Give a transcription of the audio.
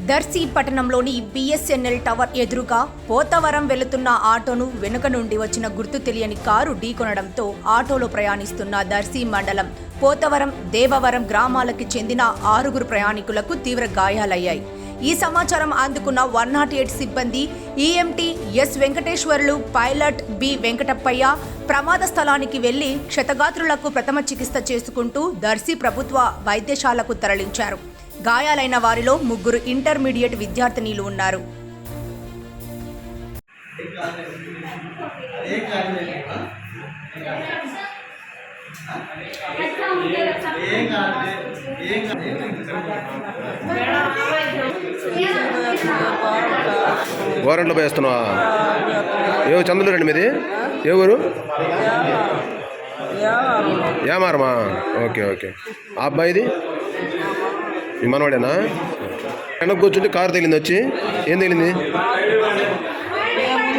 దర్శి పట్టణంలోని BSNL tower ఎదురుగా పోతవరం వెళుతున్న ఆటోను వెనుక నుండి వచ్చిన గుర్తు తెలియని కారు ఢీకొనడంతో ఆటోలో ప్రయాణిస్తున్న దర్శి మండలం పోతవరం దేవవరం గ్రామాలకు చెందిన 6 ప్రయాణికులకు తీవ్ర గాయాలయ్యాయి. ఈ సమాచారం అందుకున్న 108 సిబ్బంది EMT S Venkateswarlu, pilot B Venkatappayya ప్రమాద స్థలానికి వెళ్లి క్షతగాత్రులకు ప్రథమ చికిత్స చేసుకుంటూ దర్శి ప్రభుత్వ వైద్యశాలకు తరలించారు. గాయాలైన వారిలో 3 ఇంటర్మీడియట్ విద్యార్థినీలు ఉన్నారు. గోరంట్లో పోయేస్తున్నావా? ఏ చందులూరండి మీది? ఏ ఊరు? ఏమారమా? Okay okay. ఆ అబ్బాయిది మీ మనవాడేనా? వెనక్కి కూర్చుంటే కారు తగిలింది. వచ్చి ఏం తగిలింది?